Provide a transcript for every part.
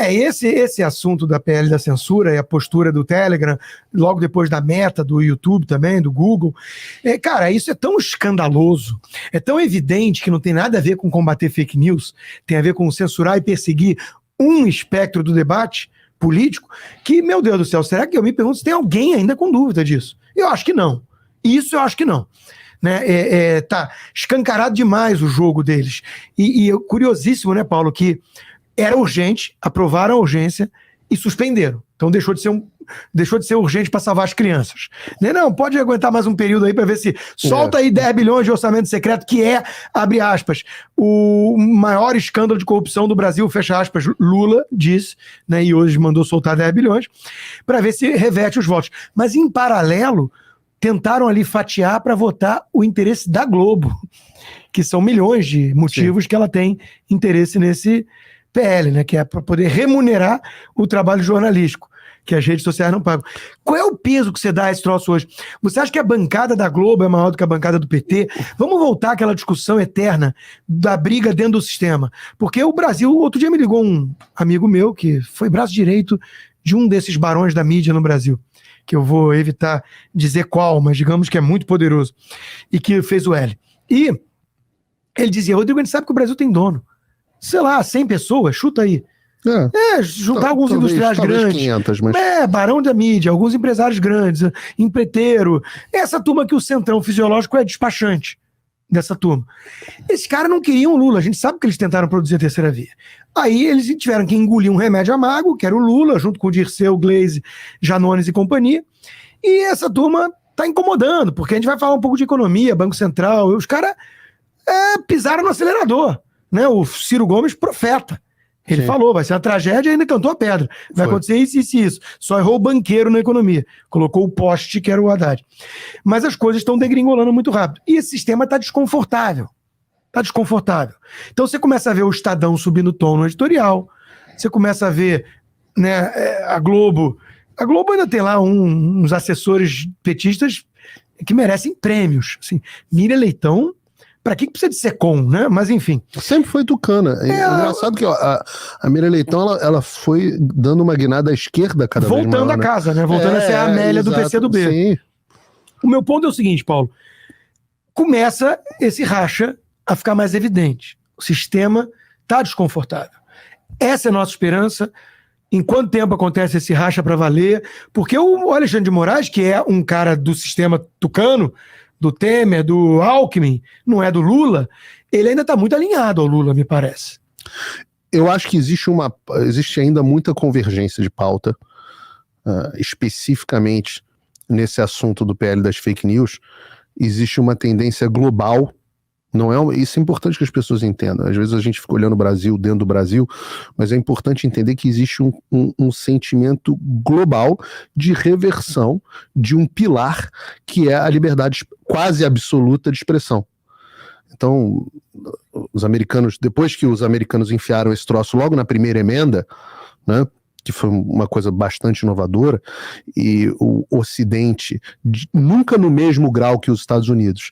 Esse assunto da PL da censura e a postura do Telegram, logo depois da Meta, do YouTube também, do Google, cara, isso é tão escandaloso, é tão evidente que não tem nada a ver com combater fake news, tem a ver com censurar e perseguir um espectro do debate político, que, meu Deus do céu, será que eu me pergunto se tem alguém ainda com dúvida disso? Eu acho que não. Isso eu acho que não. Né? Tá escancarado demais o jogo deles. E curiosíssimo, né, Paulo, que era urgente, aprovaram a urgência e suspenderam. Então deixou de ser urgente para salvar as crianças. Não, pode aguentar mais um período aí para ver se solta aí 10 bilhões de orçamento secreto, que é, abre aspas, o maior escândalo de corrupção do Brasil, fecha aspas, Lula disse, né, e hoje mandou soltar 10 bilhões, para ver se reverte os votos. Mas em paralelo, tentaram ali fatiar para votar o interesse da Globo, que são milhões de motivos que ela tem interesse nesse PL, né, que é para poder remunerar o trabalho jornalístico, que as redes sociais não pagam. Qual é o peso que você dá a esse troço hoje? Você acha que a bancada da Globo é maior do que a bancada do PT? Vamos voltar àquela discussão eterna da briga dentro do sistema. Porque o Brasil, outro dia me ligou um amigo meu, que foi braço direito de um desses barões da mídia no Brasil, que eu vou evitar dizer qual, mas digamos que é muito poderoso, e que fez o L. E ele dizia, Rodrigo, a gente sabe que o Brasil tem dono. Sei lá, 100 pessoas, chuta aí. Juntar alguns industriais grandes. 500, mas... barão da mídia, alguns empresários grandes, empreiteiro. Essa turma que o centrão fisiológico é despachante dessa turma. Esses caras não queriam o Lula, a gente sabe que eles tentaram produzir a terceira via. Aí eles tiveram que engolir um remédio amargo, que era o Lula, junto com o Dirceu, Gleisi, Janones e companhia. E essa turma tá incomodando, porque a gente vai falar um pouco de economia, Banco Central, os caras pisaram no acelerador. Né, o Ciro Gomes, profeta. Ele falou, vai ser uma tragédia e ainda cantou a pedra. Vai acontecer isso, isso e isso. Só errou o banqueiro na economia. Colocou o poste, que era o Haddad. Mas as coisas estão degringolando muito rápido. E esse sistema está desconfortável. Está desconfortável. Então você começa a ver o Estadão subindo o tom no editorial. Você começa a ver, né, a Globo. A Globo ainda tem lá uns assessores petistas que merecem prêmios. Assim, Miriam Leitão. Pra que precisa de SECOM, né? Mas enfim. Sempre foi tucana. Engraçado que a Miriam Leitão, ela foi dando uma guinada à esquerda cada vez maior. Voltando a casa, né? Voltando a ser a Amélia do PCdoB. Sim. O meu ponto é o seguinte, Paulo. Começa esse racha a ficar mais evidente. O sistema tá desconfortável. Essa é a nossa esperança. Em quanto tempo acontece esse racha para valer? Porque o Alexandre de Moraes, que é um cara do sistema tucano, do Temer, do Alckmin, não é do Lula, ele ainda está muito alinhado ao Lula, me parece. Eu acho que existe ainda muita convergência de pauta, especificamente nesse assunto do PL das fake news. Existe uma tendência global, isso é importante que as pessoas entendam. Às vezes a gente fica olhando o Brasil dentro do Brasil, mas é importante entender que existe um sentimento global de reversão de um pilar que é a liberdade quase absoluta de expressão. Então, os americanos, depois que os americanos enfiaram esse troço logo na primeira emenda, né, que foi uma coisa bastante inovadora, e o Ocidente, nunca no mesmo grau que os Estados Unidos,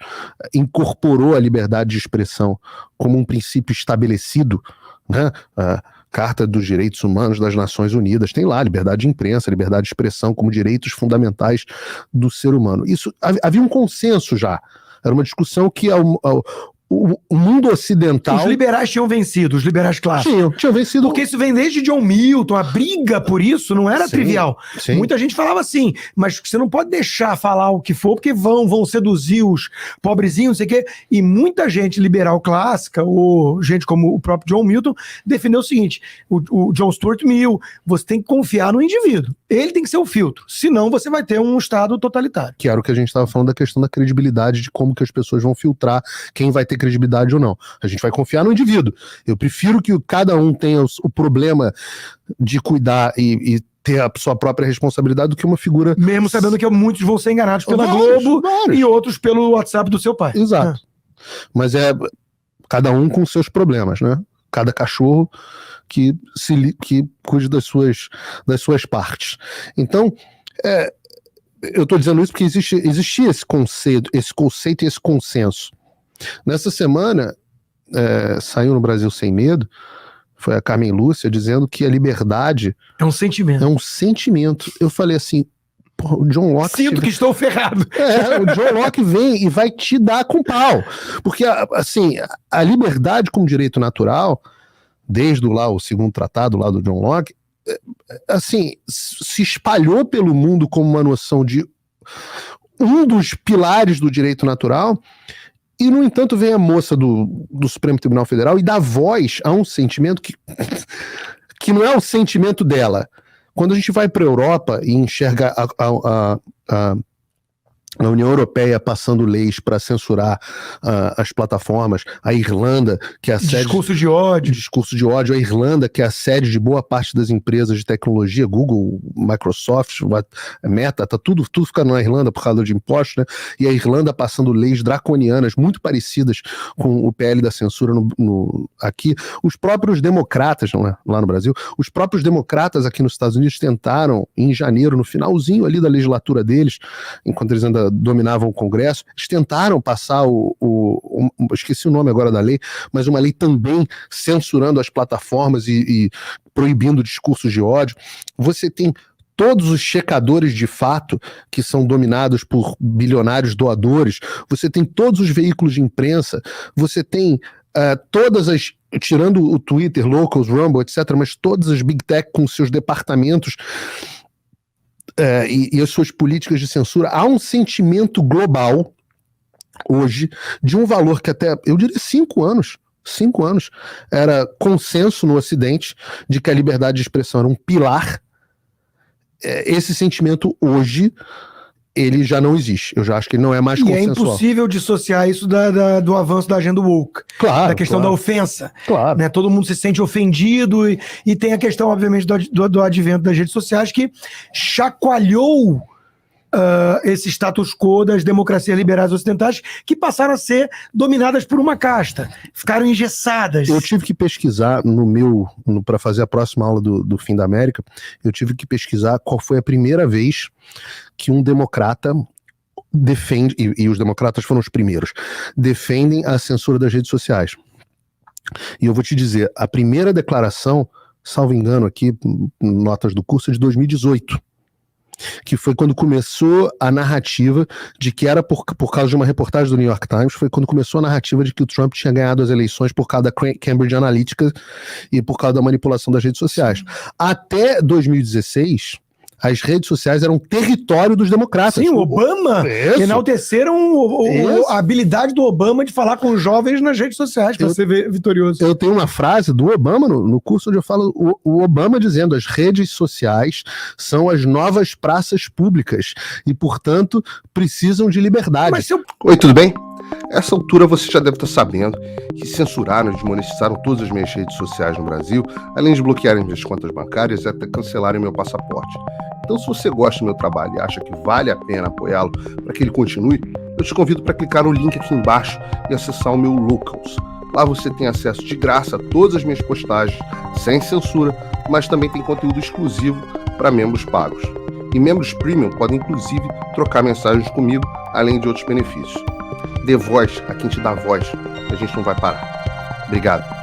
incorporou a liberdade de expressão como um princípio estabelecido, né? A Carta dos Direitos Humanos das Nações Unidas tem lá liberdade de imprensa, liberdade de expressão como direitos fundamentais do ser humano. Isso havia um consenso já, era uma discussão que o mundo ocidental... Os liberais tinham vencido, os liberais clássicos. Tinham vencido. Porque isso vem desde John Milton, a briga por isso não era trivial. Sim. Muita gente falava assim, mas você não pode deixar falar o que for, porque vão seduzir os pobrezinhos, não sei o quê. E muita gente liberal clássica, ou gente como o próprio John Milton, defendeu o seguinte, o John Stuart Mill, você tem que confiar no indivíduo. Ele tem que ser o filtro, senão você vai ter um Estado totalitário. Que era o que a gente estava falando da questão da credibilidade, de como que as pessoas vão filtrar quem vai ter credibilidade ou não. A gente vai confiar no indivíduo. Eu prefiro que cada um tenha o problema de cuidar e ter a sua própria responsabilidade do que uma figura... Mesmo sabendo que muitos vão ser enganados pela Globo e outros pelo WhatsApp do seu pai. Exato. Mas cada um com seus problemas, né? Cada cachorro que cuide das suas partes. Então, eu estou dizendo isso porque existia esse conceito e esse consenso. Nessa semana, saiu no Brasil Sem Medo, foi a Carmen Lúcia, dizendo que a liberdade é um sentimento. É um sentimento. Eu falei assim, porra, o John Locke... Sinto que estou ferrado. O John Locke vem e vai te dar com pau. Porque, assim, a liberdade como direito natural, desde lá o segundo tratado lá do John Locke, assim, se espalhou pelo mundo como uma noção de um dos pilares do direito natural, e, no entanto, vem a moça do Supremo Tribunal Federal e dá voz a um sentimento que não é o sentimento dela. Quando a gente vai para a Europa e enxerga a União Europeia passando leis para censurar as plataformas, a Irlanda, que é a sede... Discurso de ódio, a Irlanda, que é a sede de boa parte das empresas de tecnologia, Google, Microsoft, Meta, tá tudo ficando na Irlanda por causa de impostos, né? E a Irlanda passando leis draconianas, muito parecidas com o PL da censura aqui. Os próprios democratas, não é? Lá no Brasil, os próprios democratas aqui nos Estados Unidos tentaram, em janeiro, no finalzinho ali da legislatura deles, enquanto eles ainda dominavam o Congresso, eles tentaram passar esqueci o nome agora da lei, mas uma lei também censurando as plataformas e proibindo discursos de ódio. Você tem todos os checadores de fato que são dominados por bilionários doadores, você tem todos os veículos de imprensa, você tem todas as, tirando o Twitter, Locals, Rumble, etc., mas todas as Big Tech com seus departamentos e as suas políticas de censura. Há um sentimento global hoje de um valor que até, eu diria 5 anos, era consenso no Ocidente de que a liberdade de expressão era um pilar. Esse sentimento hoje, ele já não existe. Eu já acho que ele não é mais consensual. E é impossível dissociar isso do avanço da agenda woke. Claro, da questão da ofensa. Claro. Né? Todo mundo se sente ofendido e tem a questão, obviamente, do advento das redes sociais que chacoalhou esse status quo das democracias liberais ocidentais que passaram a ser dominadas por uma casta. Ficaram engessadas. Eu tive que pesquisar para fazer a próxima aula do Fim da América, eu tive que pesquisar qual foi a primeira vez que um democrata defende, e os democratas foram os primeiros, defendem a censura das redes sociais. E eu vou te dizer, a primeira declaração, salvo engano aqui, notas do curso, é de 2018. Que foi quando começou a narrativa de que era por causa de uma reportagem do New York Times, foi quando começou a narrativa de que o Trump tinha ganhado as eleições por causa da Cambridge Analytica e por causa da manipulação das redes sociais. Até 2016... as redes sociais eram território dos democratas. Sim, o Obama enalteceram a habilidade do Obama de falar com jovens nas redes sociais para ser vitorioso. Eu tenho uma frase do Obama no curso onde eu falo o Obama dizendo: as redes sociais são as novas praças públicas e, portanto, precisam de liberdade. Oi, tudo bem? A essa altura você já deve estar sabendo que censuraram e desmonetizaram todas as minhas redes sociais no Brasil, além de bloquearem minhas contas bancárias e até cancelarem meu passaporte. Então, se você gosta do meu trabalho e acha que vale a pena apoiá-lo para que ele continue, eu te convido para clicar no link aqui embaixo e acessar o meu Locals. Lá você tem acesso de graça a todas as minhas postagens, sem censura, mas também tem conteúdo exclusivo para membros pagos. E membros premium podem, inclusive, trocar mensagens comigo, além de outros benefícios. Dê voz a quem te dá voz, a gente não vai parar. Obrigado.